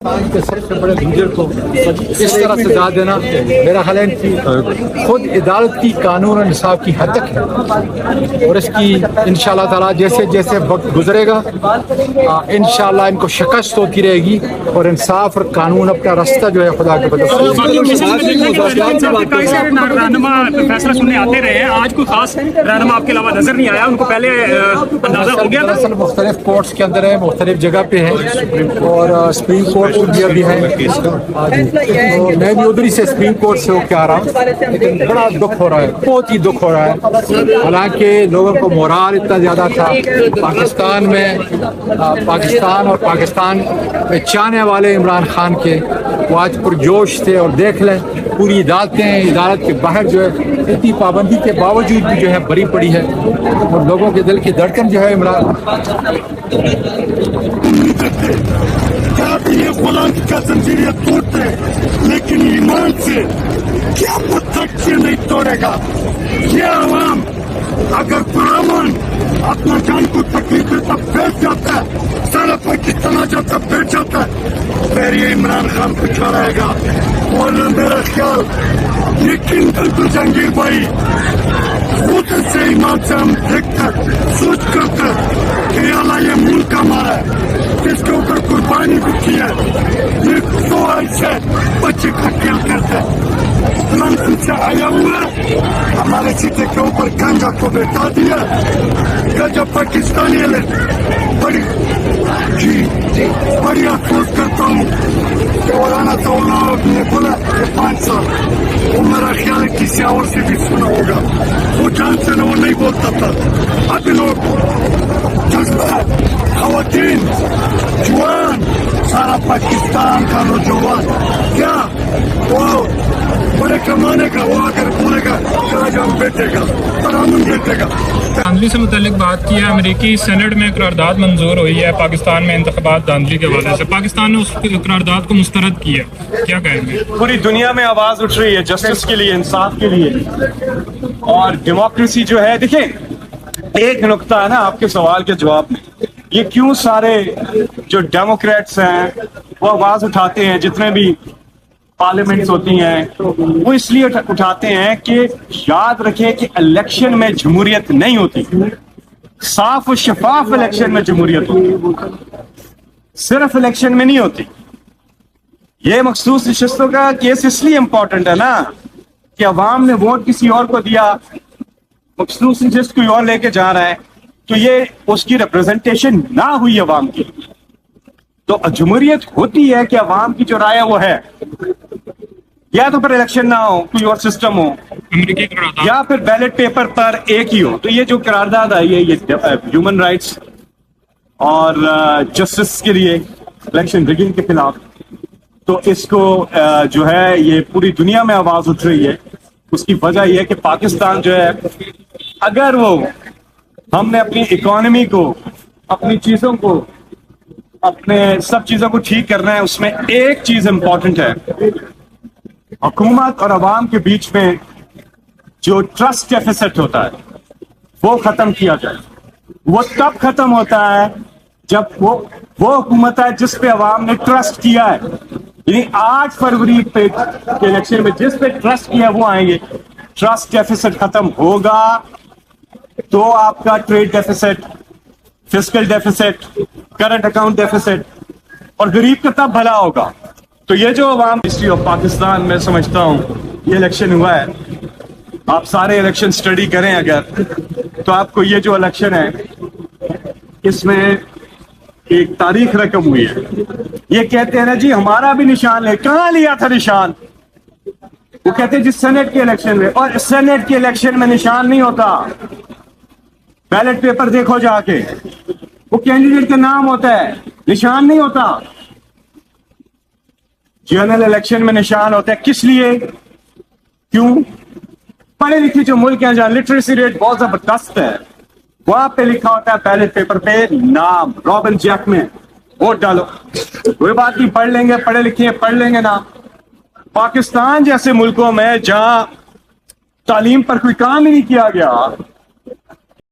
کے سب سے بڑے لیڈر کو اس طرح سزا دینا میرا خیال ہے ان کی خود عدالت کی قانون اور انصاف کی حد تک ہے، اور اس کی انشاءاللہ تعالیٰ جیسے جیسے وقت گزرے گا انشاءاللہ ان کو شکست ہوتی رہے گی اور انصاف اور قانون اپنا راستہ جو ہے خدا کے بدل رہنما فیصلہ سننے آتے رہے ہیں، آج کوئی خاص رہنما آپ کے علاوہ نظر نہیں آیا، ان کو پہلے اندازہ ہو گیا تھا؟ مختلف کورٹس کے اندر ہیں، مختلف جگہ پہ ہیں اور سپریم کورٹ بھی ہے، میں بھی ادھر ہی سے سپریم کورٹ سے ہو کے آ رہا ہوں، لیکن بڑا دکھ ہو رہا ہے، بہت ہی دکھ ہو رہا ہے۔ حالانکہ لوگوں کو مورال اتنا زیادہ تھا پاکستان میں، پاکستان اور پاکستان میں چاہنے والے عمران خان کے، وہ آج پرجوش تھے، اور دیکھ لیں پوری عدالتیں عدالت کے باہر جو ہے اتنی پابندی کے باوجود بھی جو ہے بری پڑی ہے، اور لوگوں کے دل کی دھڑکن جو ہے عمران یہ غلام کا زنجیریں توڑتے لیکن ایمان سے کیا پتھر سے نہیں توڑے گا۔ یہ عوام اگر پرامن اپنا جان کو تکلیف میں تب بیٹھ جاتا ہے، سارا پاکستان آ جاتا بیٹھ جاتا ہے، پھر یہ عمران خان کو چھوڑائے گا۔ ورنہ میرا خیال یقین تو جہانگیر بھائی خود سے ایمان سے ہم دیکھ کر سوچ کر کہ اللہ یہ ملک ہمارا ہے، جس کے اوپر قربانی بھی کی ہے، یہ سوال سے بچے کا کھیل کرتے ہیں، لندن سے آیا ہوا ہمارے سیٹے کے اوپر گنجا کو بیٹھا دیا، گنجا پاکستانی ہے۔ بڑی بڑی افسوس کرتا ہوں کہ مولانا صاحب نے بولا 5 سال، وہ میرا خیال ہے کسی اور سے بھی سنا ہوگا، وہ جان سے نہ وہ نہیں بولتا تھا۔ ابھی لوگ جذبہ خواتین جوان سارا پاکستان کا نوجوان کیا وہ بڑے کمانے کا، وہ اگر بولے گا ہم بیٹھے گا اور ہم بیٹھے گا۔ دھاندلی سے متعلق بات کی ہے، امریکی سینٹ میں قرارداد منظور ہوئی ہے پاکستان میں انتخابات دھاندلی کے حوالے سے، پاکستان نے اس قرارداد کو مسترد کیا، کیا کہیں گے؟ پوری دنیا میں آواز اٹھ رہی ہے جسٹس کے لیے، انصاف کے لیے اور ڈیموکریسی جو ہے۔ دیکھیں ایک نقطہ ہے نا آپ کے سوال کے جواب میں، یہ کیوں سارے جو ڈیموکریٹس ہیں وہ آواز اٹھاتے ہیں، جتنے بھی پارلیمنٹس ہوتی ہیں وہ اس لیے اٹھاتے ہیں کہ یاد رکھیں کہ الیکشن میں جمہوریت نہیں ہوتی، صاف و شفاف الیکشن میں جمہوریت ہوتی، صرف الیکشن میں نہیں ہوتی۔ یہ مخصوص نشستوں کا کیس اس لیے امپورٹنٹ ہے نا کہ عوام نے ووٹ کسی اور کو دیا، مخصوص نشست کوئی اور لے کے جا رہا ہے، تو یہ اس کی ریپرزنٹیشن نہ ہوئی عوام کی۔ تو جمہوریت ہوتی ہے کہ عوام کی جو رائے ہے وہ ہے، یا تو پھر الیکشن نہ ہو، کوئی اور سسٹم ہو، یا پھر بیلٹ پیپر پر ایک ہی ہو۔ تو یہ جو قرارداد آئی ہے یہ ہیومن رائٹس اور جسٹس کے لیے الیکشن رگنگ کے خلاف، تو اس کو جو ہے یہ پوری دنیا میں آواز اٹھ رہی ہے۔ اس کی وجہ یہ ہے کہ پاکستان جو ہے، اگر وہ ہم نے اپنی اکانومی کو، اپنی چیزوں کو، اپنے سب چیزوں کو ٹھیک کرنا ہے، اس میں ایک چیز امپورٹنٹ ہے، حکومت اور عوام کے بیچ میں جو ٹرسٹ ڈیفیسٹ ہوتا ہے وہ ختم کیا جائے۔ وہ تب ختم ہوتا ہے جب وہ حکومت ہے جس پہ عوام نے ٹرسٹ کیا ہے، یعنی 8 فروری پہ کے الیکشن میں جس پہ ٹرسٹ کیا وہ آئیں گے۔ ٹرسٹ ڈیفیسٹ ختم ہوگا تو آپ کا trade deficit, fiscal deficit, current account deficit اور غریب کا تب بھلا ہوگا۔ تو یہ جو عوام ہسٹری آف پاکستان میں سمجھتا ہوں یہ الیکشن ہوا ہے، آپ سارے الیکشن سٹڈی کریں اگر تو آپ کو یہ جو الیکشن ہے اس میں ایک تاریخ رقم ہوئی ہے۔ یہ کہتے ہیں نا جی ہمارا بھی نشان ہے، کہاں لیا تھا نشان؟ وہ کہتے ہیں جی سینٹ کے الیکشن میں، اور سینٹ کے الیکشن میں نشان نہیں ہوتا، بیلٹ پیپر دیکھو جا کے، وہ کینڈیڈیٹ کا نام ہوتا ہے، نشان نہیں ہوتا۔ جنرل الیکشن میں نشان ہوتا ہے، کس لیے؟ کیوں؟ پڑھے لکھے جو ملک ہیں جہاں لٹریسی ریٹ بہت زبردست ہے، وہاں پہ لکھا ہوتا ہے بیلٹ پیپر پہ نام، رابن جیک میں ووٹ ڈالو۔ کوئی بات نہیں، پڑھ لیں گے، پڑھے لکھے ہیں، پڑھ لیں گے نام۔ پاکستان جیسے ملکوں میں جہاں تعلیم پر کوئی کام ہی نہیں کیا گیا،